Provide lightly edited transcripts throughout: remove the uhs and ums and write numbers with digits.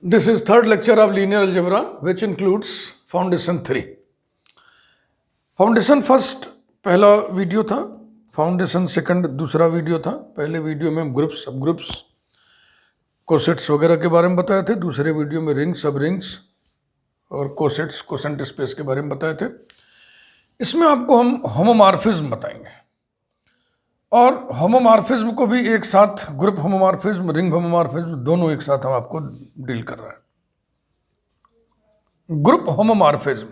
This is third lecture of linear algebra, which includes foundation 3. Foundation first पहला video था, foundation second दूसरा video था. पहले video में हम ग्रुप्स, सब ग्रुप्स, कोसेट्स वगैरह के बारे में बताए थे. दूसरे वीडियो में रिंग्स, सब रिंग्स और कोसेट्स, कोसेंट स्पेस के बारे में बताए थे. इसमें आपको हम होमोमॉर्फिज्म बताएंगे और होमोमॉर्फिज्म को भी एक साथ, ग्रुप होमोमॉर्फिज्म, रिंग होमोमॉर्फिज्म, दोनों एक साथ हम आपको डील कर रहे हैं. Group homomorphism,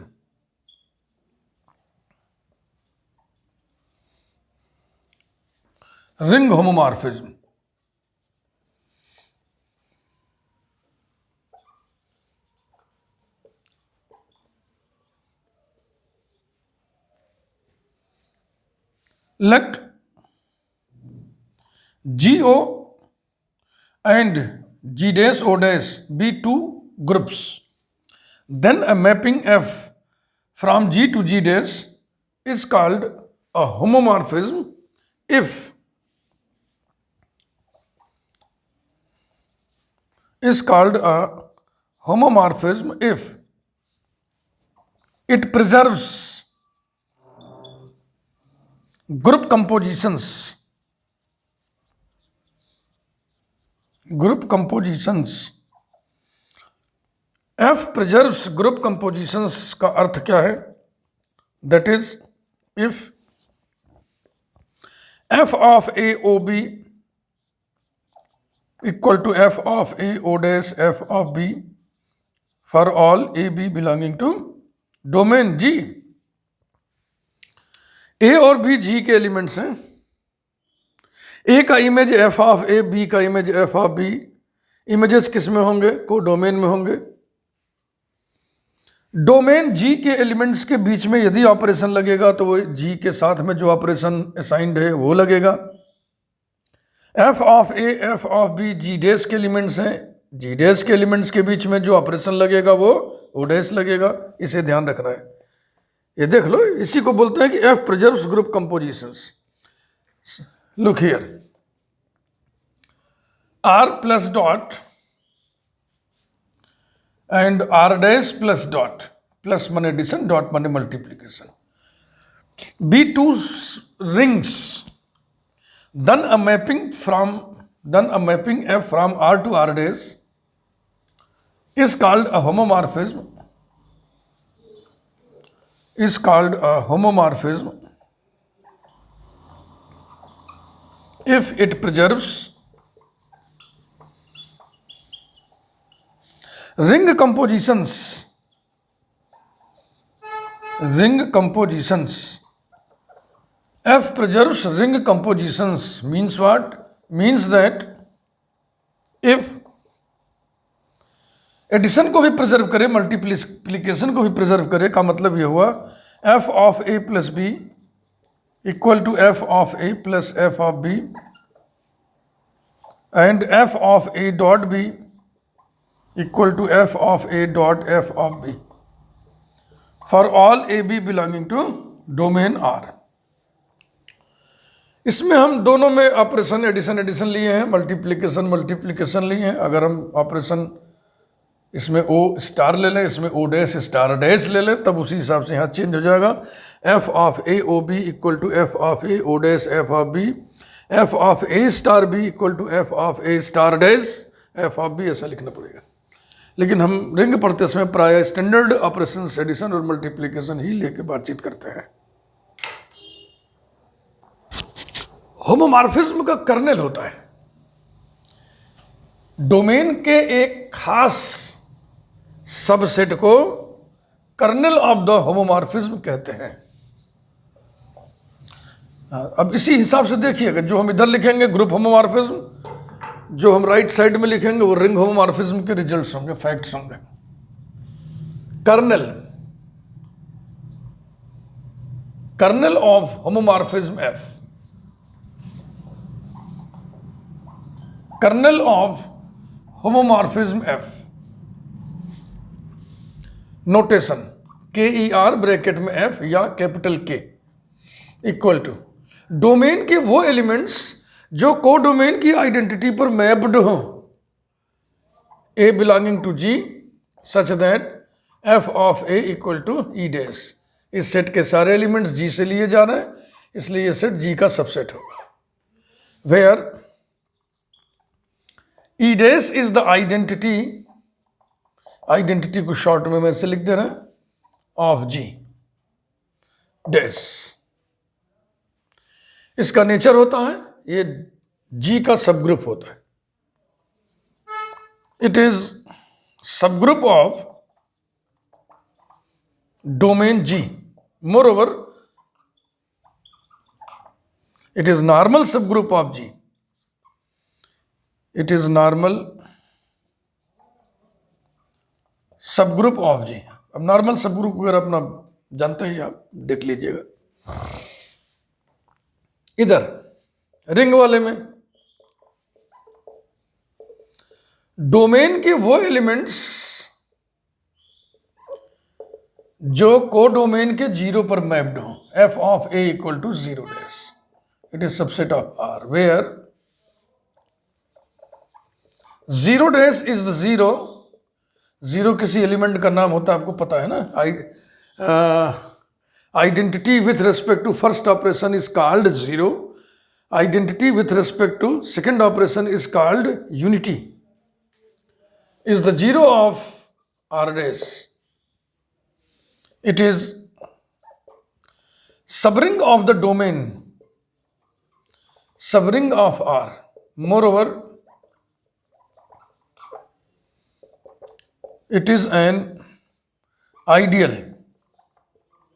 ring homomorphism. Let GO and G dash O dash be two groups. Then a mapping F from G to G dash is called a homomorphism if it preserves group compositions F preserves group compositions का अर्थ क्या है? That is, if F of A O B equal to F of A O dash F of B for all A B belonging to domain G. A और B G के elements हैं. A का image F of A, B का image F of B. Images किस में होंगे? को domain में होंगे. डोमेन G के एलिमेंट्स के बीच में यदि ऑपरेशन लगेगा तो वो G के साथ में जो ऑपरेशन असाइंड है वो लगेगा. F of A, F of B G dash के एलिमेंट्स हैं. G डैश के एलिमेंट्स के बीच में जो ऑपरेशन लगेगा वो O डैश लगेगा. इसे ध्यान रखना है. ये देख लो, इसी को बोलते हैं कि F preserves group compositions. Look here, R plus dot and R dash plus dot, plus माने एडिशन, डॉट माने multiplication, be two rings, then a mapping F from R to R dash is called a homomorphism. If it preserves ring compositions. F preserves ring compositions means what? Means that if addition को भी preserve करे, multiplication को भी preserve करे, का मतलब ये हुआ F of A plus B equal to F of A plus F of B and F of A dot B equal to F of A dot F of B for all A B belonging to domain R. इसमें हम दोनों में operation addition लिए हैं, multiplication लिए हैं. अगर हम ऑपरेशन इसमें O स्टार ले लें, इसमें O डैश स्टार डैश ले लें, तब उसी हिसाब से यहाँ चेंज हो जाएगा. F of A O B equal to F of A O dash F of B, F of A star B equal to F of A star dash F of B, ऐसा लिखना पड़ेगा. लेकिन हम ring पढ़ते समय प्राय standard operation addition और multiplication ही लेके बातचीत करते हैं. होमोमॉर्फिज्म का कर्नेल होता है. डोमेन के एक खास सबसेट को कर्नेल ऑफ द होमोमॉर्फिज्म कहते हैं. अब इसी हिसाब से देखिएगा, जो हम इधर लिखेंगे ग्रुप होमोमॉर्फिज्म, जो हम राइट साइड में लिखेंगे वो रिंग होमोमॉर्फिज्म के रिजल्ट्स होंगे, फैक्ट्स होंगे. Kernel of homomorphism F, kernel of homomorphism F. Notation KER bracket में F या capital K equal to domain के वो एलिमेंट्स जो कोडोमेन की आइडेंटिटी पर मैप्ड हो. A belonging to G such that f of A equal to E dash। इस set के सारे एलिमेंट्स G से लिए जा रहे हैं, इसलिए ये सेट G का सबसेट होगा। Where E dash is the identity, identity को शॉर्ट में से लिख दे रहे हैं, ऑफ G डैश। इसका नेचर होता है, ये G का सब ग्रुप होता है। It is subgroup of domain G। Moreover it is normal subgroup of G। It is normal subgroup of G। अब नॉर्मल सब ग्रुप अगर अपना जानते ही, आप देख लीजिएगा इधर रिंग वाले में डोमेन के वो एलिमेंट्स जो कोडोमेन के जीरो पर मैप्ड हो, f of A equal to 0 dash. It is subset of R where 0 dash is the zero. Zero किसी एलिमेंट का नाम होता है, आपको पता है ना। Identity with respect to first operation is called zero, identity with respect to second operation is called unity. Is the zero of R dash. It is subring of the domain, subring of R. Moreover, it is an ideal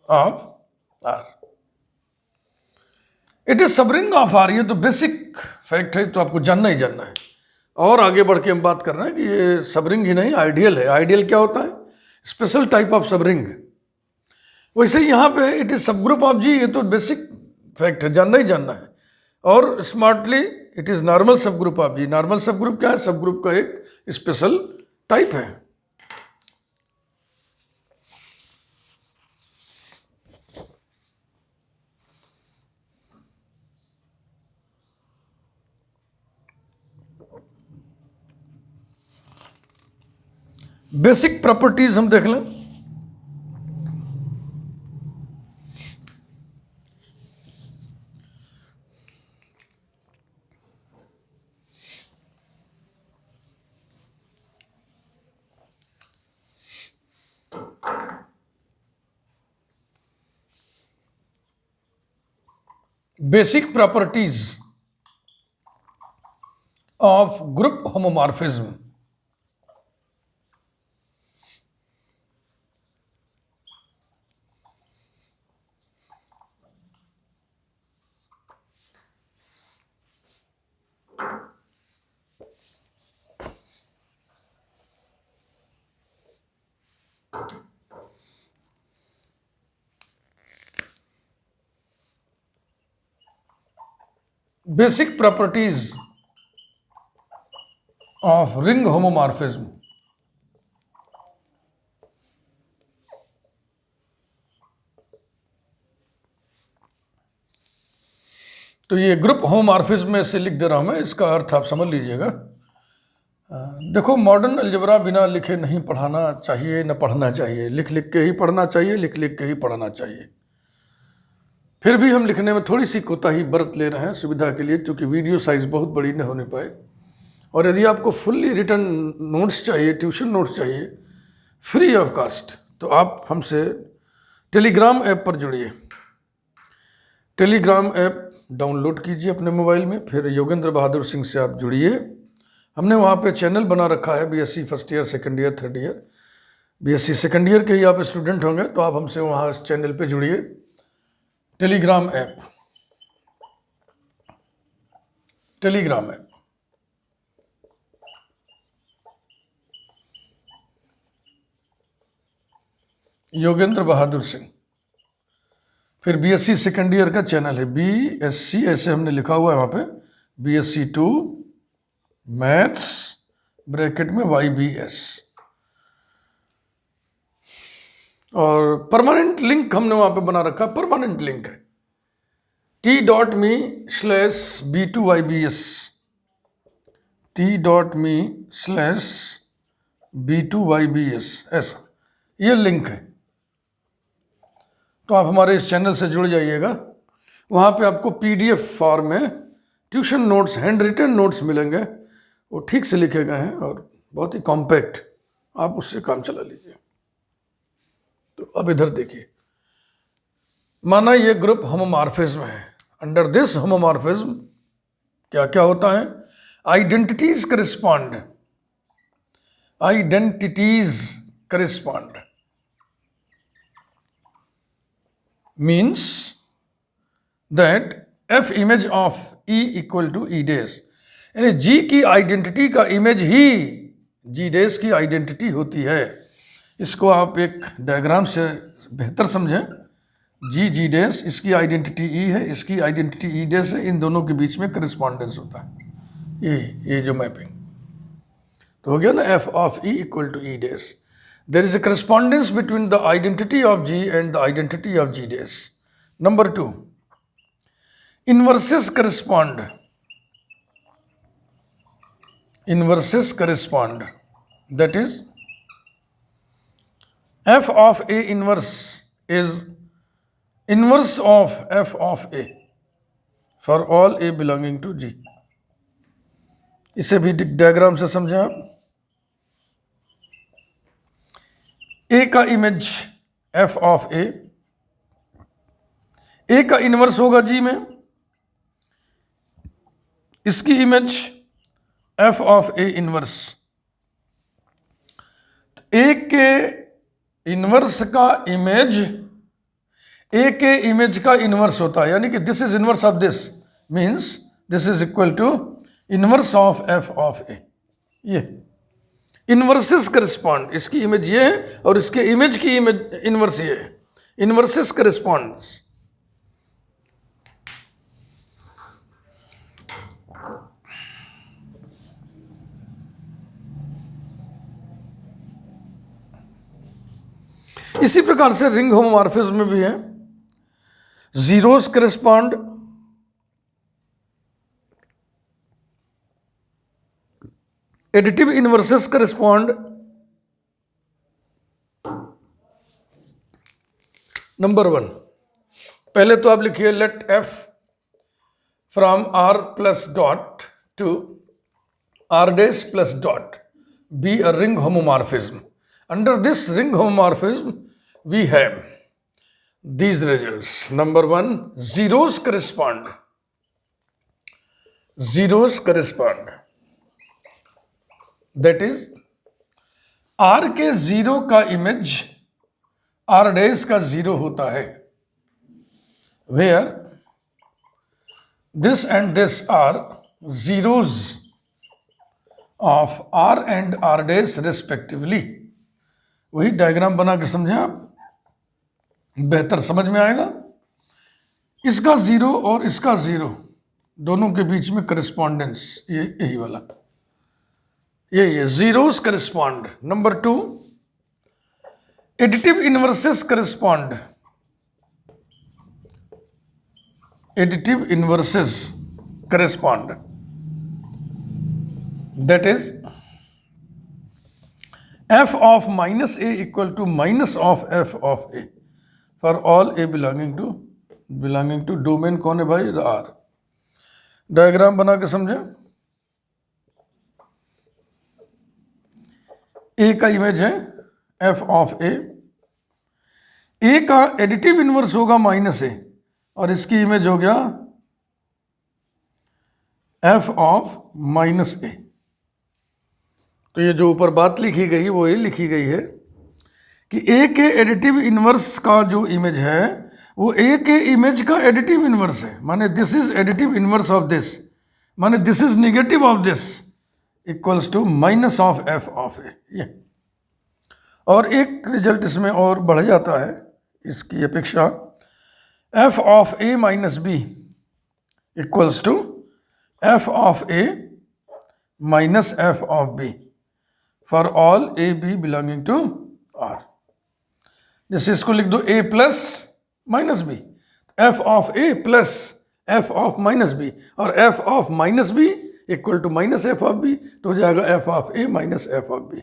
of R. It is subring of R। ये तो basic fact है, तो आपको जानना ही जानना है। और आगे बढ़ के हम बात कर रहे हैं कि ये सबरिंग ही नहीं, आइडियल है। आइडियल क्या होता है? Special type of subring. वैसे यहाँ पे it is subgroup of G, ये तो बेसिक फैक्ट है, जानना ही जानना है। और smartly it is normal subgroup of G। Normal सब ग्रुप क्या है? सब ग्रुप का एक स्पेशल टाइप है। बेसिक प्रॉपर्टीज हम देख लें। Basic properties of group homomorphism. Basic properties of ring homomorphism. तो ये ग्रुप होमोमॉर्फिज्म में से लिख दे रहा हूं मैं, इसका अर्थ आप समझ लीजिएगा। देखो, मॉडर्न अलजेब्रा बिना लिखे नहीं पढ़ाना चाहिए, न पढ़ना चाहिए। लिख लिख के ही पढ़ना चाहिए, लिख लिख के ही पढ़ना चाहिए। फिर भी हम लिखने में थोड़ी सी कोताही बरत ले रहे हैं सुविधा के लिए, क्योंकि वीडियो साइज़ बहुत बड़ी न होने पाए। और यदि आपको फुल्ली रिटर्न नोट्स चाहिए, ट्यूशन नोट्स चाहिए फ्री ऑफ कास्ट, तो आप हमसे टेलीग्राम ऐप पर जुड़िए। टेलीग्राम ऐप डाउनलोड कीजिए अपने मोबाइल में, फिर योगेंद्र बहादुर सिंह से आप जुड़िए। हमने वहाँ पे चैनल बना रखा है, BSc first year, second year, third year. BSc second year के ही आप स्टूडेंट होंगे तो आप हमसे वहाँ चैनल पे जुड़िए। Telegram app, Telegram app. Yogendra Bahadur Singh. फिर बीएससी सेकेंड ईयर का चैनल है, बीएससी ऐसे हमने लिखा हुआ है वहाँ पे, बीएससी 2 मैथ्स ब्रैकेट में YBS। और परमानेंट लिंक हमने वहाँ पे बना रखा, परमानेंट लिंक है t.me/B2YBS, t.me/B2YBS। B2/BS, ऐसा ये लिंक है। तो आप हमारे इस चैनल से जुड़ जाइएगा, वहाँ पे आपको PDF फॉर्म में tuition notes, hand written notes मिलेंगे, वो ठीक से लिखे गए हैं और बहुत ही कॉम्पैक्ट, आप उससे काम चला लीजिए। तो अब इधर देखिए, माना ये ग्रुप होमोमॉर्फिज्म है। अंडर दिस होमोमॉर्फिज्म क्या क्या होता है? Identities correspond, identities correspond means that F image of E equal to E dash, यानी G की आइडेंटिटी का इमेज ही G dash की आइडेंटिटी होती है। इसको आप एक डायग्राम से बेहतर समझें। G dash इसकी आइडेंटिटी E है, इसकी आइडेंटिटी E dash है, इन दोनों के बीच में करस्पॉन्डेंस होता है। ये जो मैपिंग तो हो गया ना, F of E equal to E dash. There is a correspondence between the identity of G and the identity of G dash. Number 2, inverses correspond. Inverses correspond. That is, F of A inverse is inverse of F of A for all A belonging to G. इसे भी diagram से समझें आप। A का image F of a, a का inverse होगा G में, इसकी image F of a inverse. A के इनवर्स का इमेज ए के इमेज का इनवर्स होता है, यानी कि this is inverse of this, means this is equal to inverse of F of a. ये इनवर्सेस करस्पॉन्ड, इसकी इमेज ये है और इसके इमेज की इमेज इनवर्स ये है, इनवर्सेस करस्पॉन्ड। इसी प्रकार से रिंग होमोमॉर्फिज्म में भी है, zeros correspond, additive inverses correspond. Number 1, पहले तो आप लिखिए let F from R plus dot to R dash plus dot be a ring homomorphism. Under this ring homomorphism, we have these results. Number 1, zeros correspond. Zeros correspond. That is, R के zero का image R dash का zero होता है, where this and this are zeros of R and R dash respectively. वही diagram बना के समझें आप, बेहतर समझ में आएगा। इसका जीरो और इसका जीरो दोनों के बीच में करस्पॉन्डेंस, यही वाला, ये zeros correspond. Number 2, additive inverses correspond. Additive inverses correspond, that is F of minus A equal to minus of F of A for all A belonging to domain कौन है भाई? R। डायग्राम बना के समझे। A का image है F of A, A का additive inverse होगा माइनस A और इसकी इमेज हो गया F of माइनस A। तो ये जो ऊपर बात लिखी गई वो ये लिखी गई है कि ए के एडिटिव इनवर्स का जो इमेज है वो ए के इमेज का एडिटिव इनवर्स है, माने this is additive inverse of this, माने this is negative of this, equals to minus of F of a. ये और एक रिजल्ट इसमें और बढ़ जाता है इसकी अपेक्षा, F of a minus b equals to F of a minus F of b for all a b belonging to R. जैसे इसको लिख दो a plus minus b, F of a plus F of minus b, और F of minus b equal to minus F of b, तो हो जाएगा F of a minus F of b.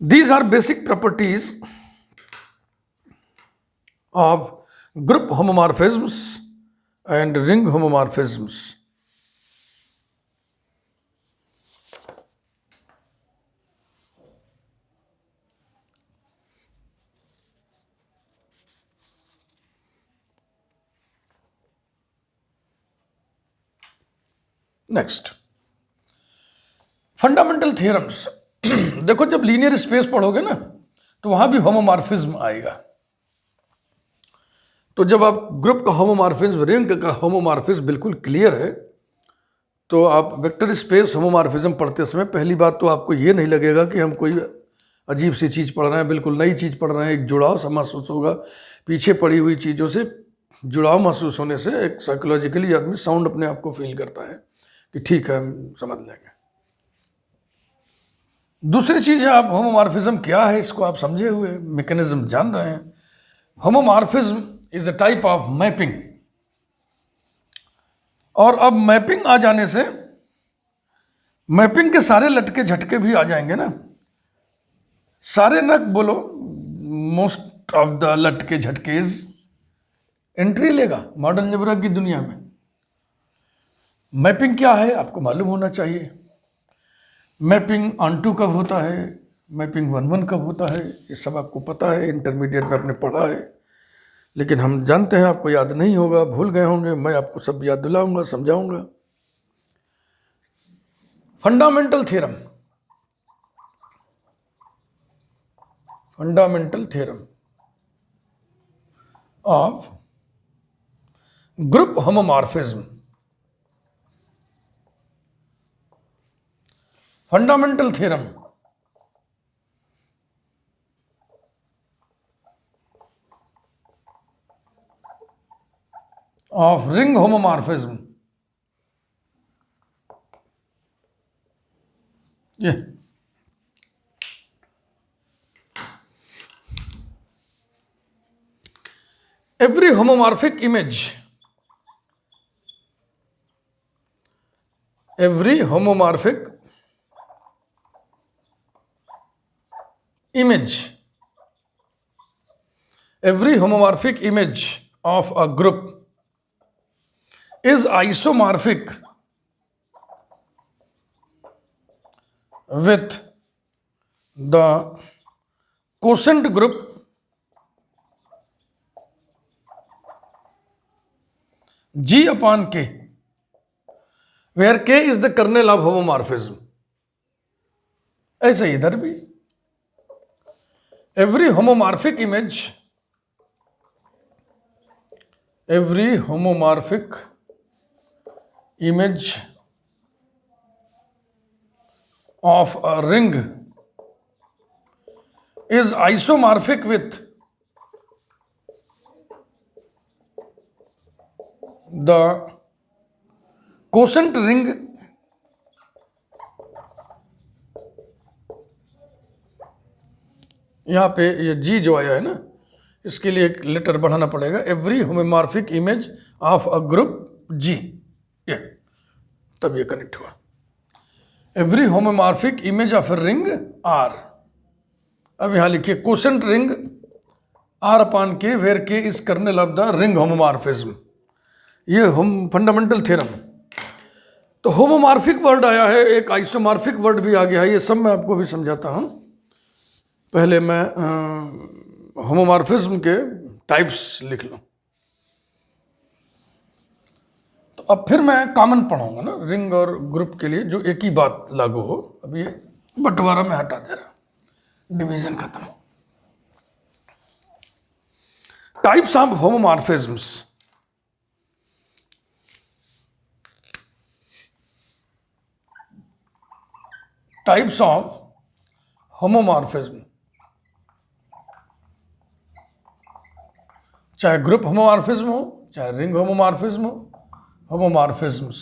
These are basic properties of group homomorphisms and ring homomorphisms. Next, fundamental theorems. देखो, जब linear space पढ़ोगे ना तो वहां भी होमोमॉर्फिज्म आएगा। तो जब आप ग्रुप का होमोमॉर्फिज्म, रिंग का होमोमॉर्फिज्म बिल्कुल क्लियर है, तो आप वेक्टर स्पेस होमोमॉर्फिज्म पढ़ते समय पहली बात तो आपको ये नहीं लगेगा कि हम कोई अजीब सी चीज़ पढ़ रहे हैं, बिल्कुल नई चीज़ पढ़ रहे हैं। एक जुड़ाव सा महसूस होगा, पीछे पड़ी हुई चीज़ों से जुड़ाव महसूस होने से एक साइकोलॉजिकली आदमी साउंड अपने आप को फील करता है कि ठीक है, हम समझ लेंगे। दूसरी चीज़ है, आप होमोमॉर्फिज्म क्या है इसको आप समझे हुए, मैकेनिज्म जान रहे हैं। Homomorphism is a type of mapping. और अब मैपिंग आ जाने से मैपिंग के सारे लटके झटके भी आ जाएंगे ना। सारे नक बोलो, मोस्ट ऑफ द लटके झटकेज एंट्री लेगा मॉडर्न अलजेब्रा की दुनिया में। मैपिंग क्या है आपको मालूम होना चाहिए। मैपिंग ऑन टू कब होता है, मैपिंग 1-1 कब होता है, ये सब आपको पता है, इंटरमीडिएट में आपने पढ़ा है। लेकिन हम जानते हैं आपको याद नहीं होगा, भूल गए होंगे, मैं आपको सब याद दिलाऊंगा, समझाऊंगा। Fundamental theorem, fundamental theorem of group homomorphism. Fundamental theorem of ring homomorphism. ये every homomorphic image, every homomorphic image, every homomorphic image of a group is isomorphic with the quotient group G upon K, where K is the kernel of homomorphism. ऐसे इधर भी every homomorphic image, every homomorphic image of a ring is isomorphic with the quotient ring यहाँ पे ये जी जो आया है ना, इसके लिए एक लेटर बढ़ाना पड़ेगा। Every homomorphic image of a group G, ये तब ये कनेक्ट हुआ। Every homomorphic image of a ring R. अब यहाँ लिखिए क्वोशंट रिंग आर अपान के, वेयर के is kernel of the ring homomorphism. ये हम फंडामेंटल थ्योरम। तो होमोमॉर्फिक वर्ड आया है, एक आइसोमॉर्फिक वर्ड भी आ गया है, ये सब मैं आपको भी समझाता हूँ। पहले मैं होमोमॉर्फिज्म के टाइप्स लिख लूँ, तो अब फिर मैं कॉमन पढ़ाऊंगा ना रिंग और ग्रुप के लिए, जो एक ही बात लागू हो। अब ये बंटवारा में हटा दे रहा, डिवीजन खत्म। Types of homomorphisms. Types of homomorphism, चाहे ग्रुप होमोमॉर्फिज्म हो, चाहे रिंग होमोमॉर्फिज्म हो, homomorphisms.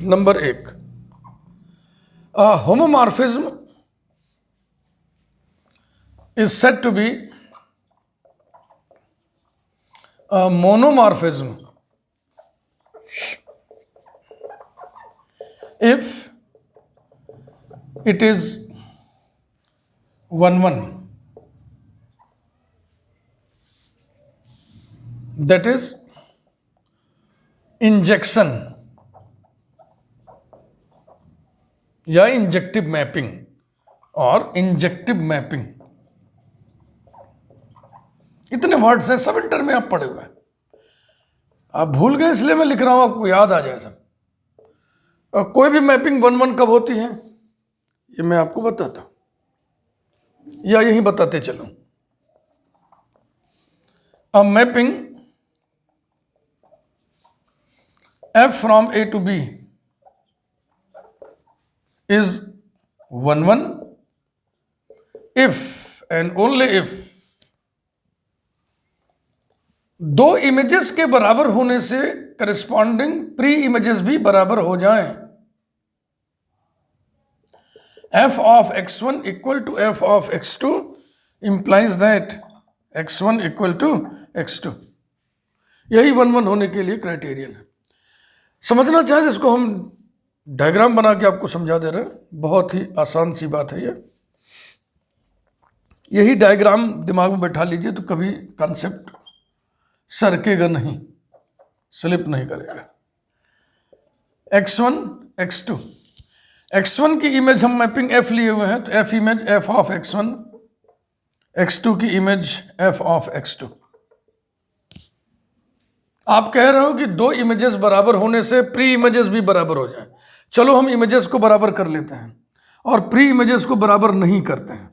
Number 1, homomorphism is said to be a monomorphism if it is 1 1, that is injection या इंजेक्टिव मैपिंग और इंजेक्टिव मैपिंग, इतने वर्ड्स हैं, सब इंटर में आप पढ़े हुए हैं, आप भूल गए इसलिए मैं लिख रहा हूं, आपको याद आ जाए सब। और कोई भी मैपिंग 1 1 कब होती है ये मैं आपको बताता हूं या यही बताते चलूं। अ mapping F from A to B is 1 1 if and only if दो इमेजेस के बराबर होने से करस्पॉन्डिंग प्री इमेजेस भी बराबर हो जाएं। f of x1 equal to f of x2 implies that x1 equal to x2, यही 1 1 होने के लिए क्राइटेरियन है। समझना चाहे जिसको हम डायग्राम बना के आपको समझा दे रहे हैं, बहुत ही आसान सी बात है ये। यही डायग्राम दिमाग में बैठा लीजिए तो कभी कॉन्सेप्ट सरकेगा नहीं, स्लिप नहीं करेगा। x1 x2, x1 की इमेज हम मैपिंग f लिए हुए हैं तो f image f of x1, x2 की इमेज f ऑफ x2। आप कह रहे हो कि दो इमेजेस बराबर होने से प्री इमेजेस भी बराबर हो जाए। चलो हम इमेजेस को बराबर कर लेते हैं और प्री इमेजेस को बराबर नहीं करते हैं।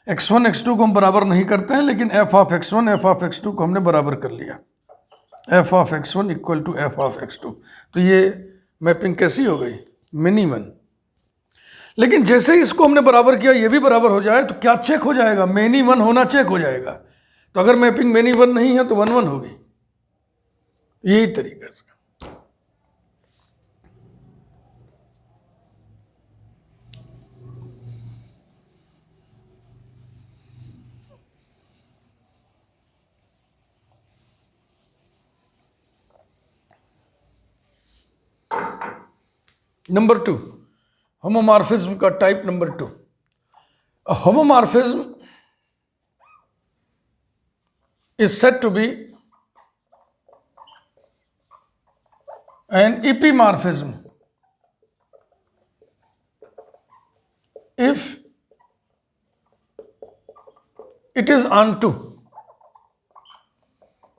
x1 x2 को हम बराबर नहीं करते हैं, लेकिन f of x1 f of x2 को हमने बराबर कर लिया। f of x1 equal to f of x2, तो ये मैपिंग कैसी हो गई? मिनिमम। लेकिन जैसे ही इसको हमने बराबर किया ये भी बराबर हो जाए तो क्या चेक हो जाएगा? मेनी वन होना चेक हो जाएगा। तो अगर मैपिंग मेनी वन नहीं है तो 1 1 होगी। यही तरीका है। नंबर 2, होमोमॉर्फिज्म का type number 2। Homomorphism is said to be an epimorphism if it is onto,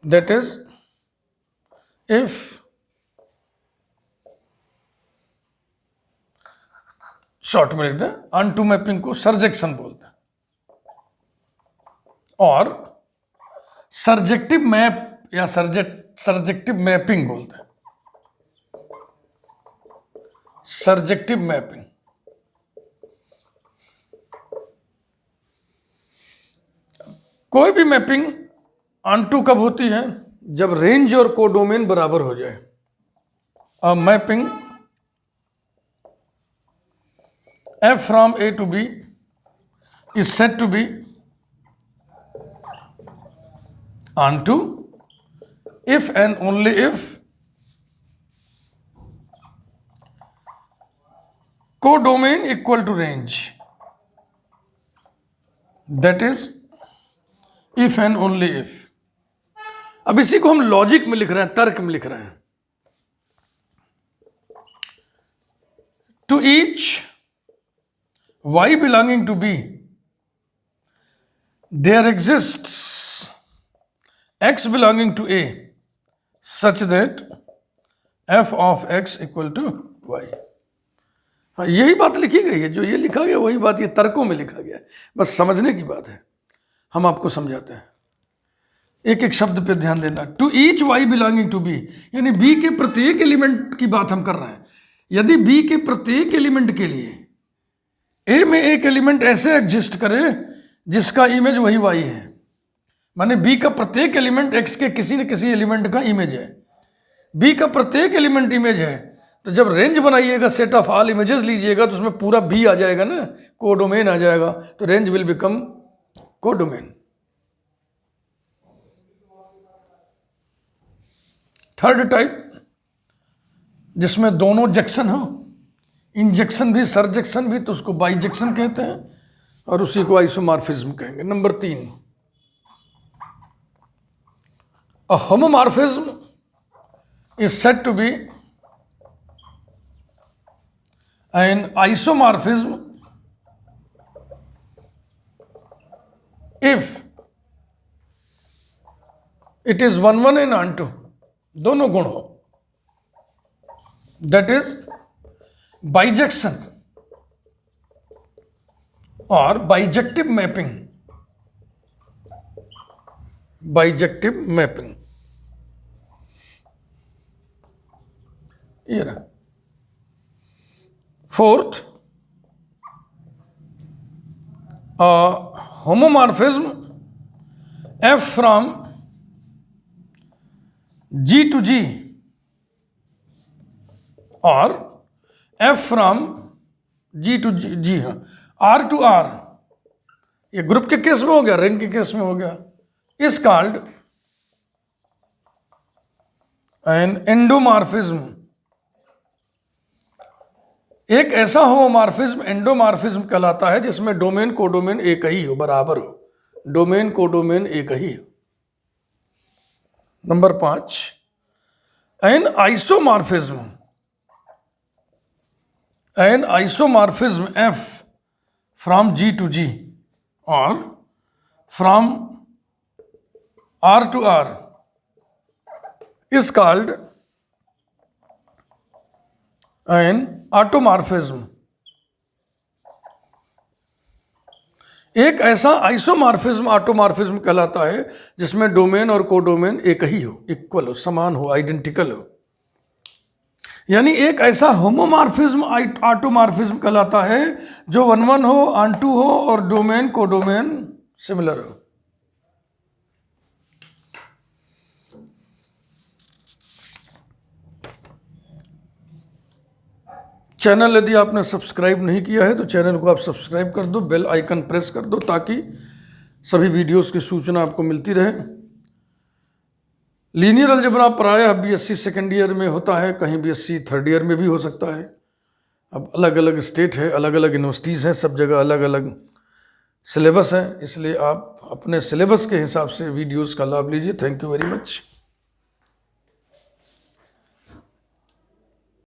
that is if short में लिख दें, onto मैपिंग को सर्जेक्शन बोलते हैं और सर्जेक्टिव मैप या सर्जेक्टिव मैपिंग बोलते हैं। सर्जेक्टिव मैपिंग कोई भी मैपिंग ऑनटू कब होती है? जब रेंज और कोडोमेन बराबर हो जाए। अ mapping F from A to B is said to be onto if and only if codomain equal to range, that is if and only if. अब इसी को हम लॉजिक में लिख रहे हैं, तर्क में लिख रहे हैं। To each y belonging to b there exists x belonging to a such that f of x equal to y। हाँ, यही बात लिखी गई है, जो ये लिखा गया वही बात ये तर्कों में लिखा गया है। बस समझने की बात है, हम आपको समझाते हैं। एक एक शब्द पे ध्यान देना। To each y belonging to b, यानी बी के प्रत्येक एलिमेंट की बात हम कर रहे हैं। यदि बी के प्रत्येक एलिमेंट के लिए ए में एक एलिमेंट ऐसे एग्जिस्ट करे जिसका इमेज वही वाई है, माने बी का प्रत्येक एलिमेंट एक्स के किसी न किसी एलिमेंट का इमेज है, बी का प्रत्येक एलिमेंट इमेज है, तो जब रेंज बनाइएगा, सेट ऑफ ऑल इमेजेस लीजिएगा तो उसमें पूरा बी आ जाएगा ना, कोडोमेन आ जाएगा, तो range will become codomain. Third type जिसमें दोनों जंक्शन हो, इंजेक्शन भी, सरजेक्शन भी, तो उसको बाइजेक्शन कहते हैं और उसी को आइसोमॉर्फिज्म कहेंगे। Number 3, a homomorphism is said to be an isomorphism if it is 1 in on 2, दोनों गुण हो, दैट इज बाइजेक्शन और बाइजेक्टिव मैपिंग। बाइजेक्टिव मैपिंग ये रहा। 4th, homomorphism F from G to G और F from G to G, हाँ, R to R, ये group के केस में हो गया, रैंक के केस में हो गया, इज कॉल्ड एन एंडोमॉर्फिज्म। एक ऐसा होमोमॉर्फिज्म एंडोमॉर्फिज्म कहलाता है जिसमें डोमेन कोडोमेन एक ही हो, बराबर हो, डोमेन कोडोमेन एक ही हो। Number 5, N isomorphism F from G to G और from R to R is called an automorphism. एक ऐसा आइसोमॉर्फिज्म ऑटोमॉर्फिज्म कहलाता है जिसमें डोमेन और कोडोमेन एक ही हो, इक्वल हो, समान हो, आइडेंटिकल हो। यानी एक ऐसा होमोमॉर्फिज्म ऑटोमॉर्फिज्म कहलाता है जो 1 हो, ऑन 2 हो और डोमेन कोडोमेन सिमिलर हो। चैनल यदि आपने सब्सक्राइब नहीं किया है तो चैनल को आप सब्सक्राइब कर दो, बेल आइकन प्रेस कर दो ताकि सभी वीडियोस की सूचना आपको मिलती रहे। लीनियर अलजेब्रा प्रायः बीएससी सेकेंड ईयर में होता है, कहीं बीएससी थर्ड ईयर में भी हो सकता है। अब अलग अलग स्टेट है, अलग अलग यूनिवर्सिटीज़ हैं, सब जगह अलग अलग सिलेबस है, इसलिए आप अपने सिलेबस के हिसाब से वीडियोस का लाभ लीजिए। Thank you very much.